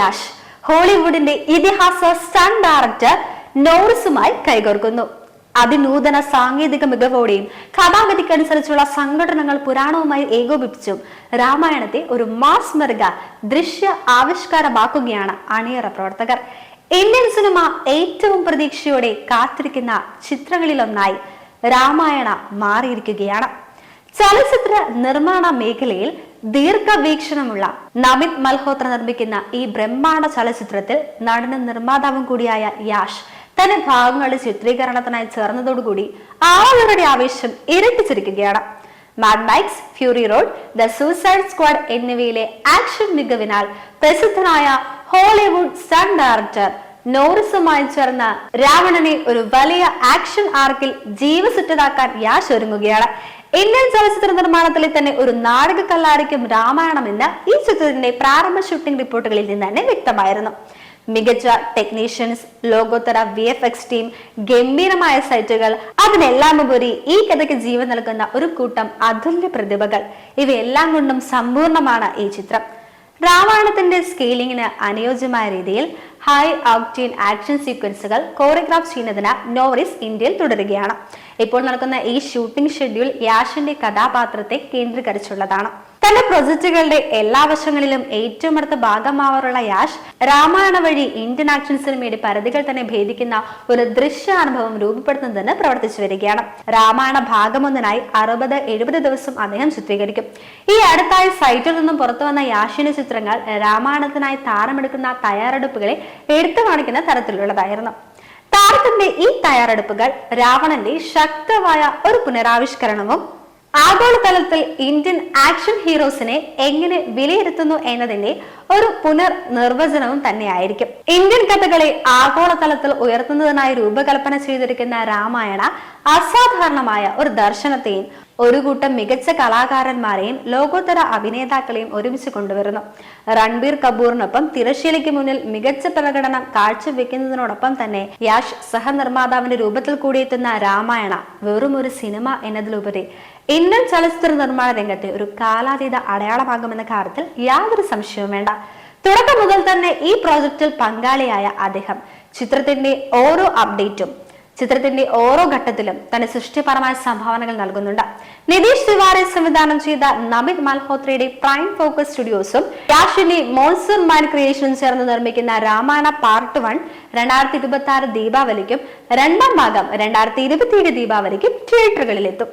യാഷ് ഹോളിവുഡിന്റെ ഇതിഹാസ stun director നോറിസുമായി കൈകോർക്കുന്നു. അതിനൂതന സാങ്കേതിക മികവോടെയും കഥാഗതിക്കനുസരിച്ചുള്ള സംഘടനകൾ പുരാണവുമായി ഏകോപിപ്പിച്ചും രാമായണത്തെ ഒരു മാസ്മരിക ദൃശ്യ ആവിഷ്കാരമാക്കുകയാണ് അണിയറ പ്രവർത്തകർ. ഇന്ത്യൻ സിനിമ ഏറ്റവും പ്രതീക്ഷയോടെ കാത്തിരിക്കുന്ന ചിത്രങ്ങളിലൊന്നായി രാമായണ മാറിയിരിക്കുകയാണ്. ചലച്ചിത്ര നിർമ്മാണ മേഖലയിൽ ദീർഘവീക്ഷണമുള്ള നമിത് മൽഹോത്ര നിർമ്മിക്കുന്ന ഈ ബ്രഹ്മാണ്ഡ ചലച്ചിത്രത്തിൽ നടനും നിർമ്മാതാവും കൂടിയായ യാഷ് തന്റെ ഭാഗങ്ങളുടെ ചിത്രീകരണത്തിനായി ചേർന്നതോടുകൂടി ആളുകളുടെ ആവേശം ഇരട്ടിച്ചിരിക്കുകയാണ്. Mad Max, Fury Road, the Suicide Squad എന്നിവയിലെ ആക്ഷൻ മികവിനാൽ പ്രസിദ്ധനായ ഹോളിവുഡ് സ്റ്റൺ ഡയറക്ടർ നോറിസുമായി ചേർന്ന രാവണനെ ഒരു വലിയ ആക്ഷൻ ആർക്കിൽ ജീവസുറ്റതാക്കാൻ യാഷ് ഒരുങ്ങുകയാണ്. ഇന്ത്യൻ ചലച്ചിത്ര നിർമ്മാണത്തിലെ തന്നെ ഒരു നാടക കല്ലായിരിക്കും രാമായണം എന്ന് ഈ ചിത്രത്തിന്റെ പ്രാരംഭ ഷൂട്ടിംഗ് റിപ്പോർട്ടുകളിൽ നിന്ന് തന്നെ വ്യക്തമായിരുന്നു. മികച്ച ടെക്നീഷ്യൻസ്, ലോകോത്തര VFX ടീം, ഗംഭീരമായ സൈറ്റുകൾ, അതിനെല്ലാം ഉപരി ഈ കഥയ്ക്ക് ജീവൻ നൽകുന്ന ഒരു കൂട്ടം അതുല്യ പ്രതിഭകൾ, ഇവയെല്ലാം കൊണ്ടും സമ്പൂർണമാണ് ഈ ചിത്രം. രാമായണത്തിന്റെ സ്കെയിലിംഗിന് അനുയോജ്യമായ രീതിയിൽ ഹൈ ഓക്ടേൻ ആക്ഷൻ സീക്വൻസുകൾ കോറിയോഗ്രാഫ് ചെയ്യുന്നതിന് നോറിസ് ഇന്ത്യയിൽ തുടരുകയാണ്. ഇപ്പോൾ നടക്കുന്ന ഈ ഷൂട്ടിംഗ് ഷെഡ്യൂൾ യാഷിന്റെ കഥാപാത്രത്തെ കേന്ദ്രീകരിച്ചുള്ളതാണ്. തന്റെ പ്രൊജക്ടുകളുടെ എല്ലാ വശങ്ങളിലും ഏറ്റവും അടുത്ത ഭാഗമാവാറുള്ള യാഷ് രാമായണ വഴി ഇന്ത്യൻ ആക്ഷൻ സിനിമയുടെ പരിധികൾ തന്നെ ഭേദിക്കുന്ന ഒരു ദൃശ്യാനുഭവം രൂപപ്പെടുത്തുന്നതിന് പ്രവർത്തിച്ചു വരികയാണ്. രാമായണ ഭാഗം 1 60-70 ദിവസം അദ്ദേഹം ചിത്രീകരിക്കും. ഈ അടുത്തായി സൈറ്റിൽ നിന്നും പുറത്തു വന്ന യാഷിന്റെ ചിത്രങ്ങൾ രാമായണത്തിനായി താരമെടുക്കുന്ന തയ്യാറെടുപ്പുകളെ എടുത്തു കാണിക്കുന്ന തരത്തിലുള്ളതായിരുന്നു. താരത്തിന്റെ ഈ തയ്യാറെടുപ്പുകൾ രാവണന്റെ ശക്തമായ ഒരു പുനരാവിഷ്കരണവും ആഗോളതലത്തിൽ ഇന്ത്യൻ ആക്ഷൻ ഹീറോസിനെ എങ്ങനെ വിലയിരുത്തുന്നു എന്നതിന്റെ ഒരു പുനർനിർവചനവും തന്നെയായിരിക്കും. ഇന്ത്യൻ കഥകളെ ആഗോളതലത്തിൽ ഉയർത്തുന്നതിനായി രൂപകൽപ്പന ചെയ്തിരിക്കുന്ന രാമായണ അസാധാരണമായ ഒരു ദർശനത്തെയും ഒരു കൂട്ടം മികച്ച കലാകാരന്മാരെയും ലോകോത്തര അഭിനേതാക്കളെയും ഒരുമിച്ച് കൊണ്ടുവരുന്നു. രൺബീർ കപൂറിനൊപ്പം തിരശ്ശീലയ്ക്ക് മുന്നിൽ മികച്ച പ്രകടനം കാഴ്ചവെക്കുന്നതിനോടൊപ്പം തന്നെ യാഷ് സഹനിർമ്മാതാവിന്റെ രൂപത്തിൽ കൂടിയെത്തുന്ന രാമായണ വെറും ഒരു സിനിമ എന്നതിലുപരി ഇന്ത്യൻ ചലച്ചിത്ര നിർമ്മാണ രംഗത്തെ ഒരു കാലാതീത അടയാളമാകുമെന്ന കാര്യത്തിൽ യാതൊരു സംശയവും വേണ്ട. തുടക്കം മുതൽ തന്നെ ഈ പ്രോജക്റ്റിൽ പങ്കാളിയായ അദ്ദേഹം ചിത്രത്തിന്റെ ഓരോ അപ്ഡേറ്റും, ചിത്രത്തിന്റെ ഓരോ ഘട്ടത്തിലും തന്റെ സൃഷ്ടിപരമായ സംഭാവനകൾ നൽകുന്നുണ്ട്. നിതീഷ് തിവാരി സംവിധാനം ചെയ്ത Namit മൽഹോത്രയുടെ prime focus സ്റ്റുഡിയോസും യാഷിന്റെ monsoon mind ക്രിയേഷനും ചേർന്ന് നിർമ്മിക്കുന്ന രാമായണ പാർട്ട് 1 2026 ദീപാവലിക്കും, രണ്ടാം ഭാഗം 2027 ദീപാവലിക്കും തിയേറ്ററുകളിലെത്തും.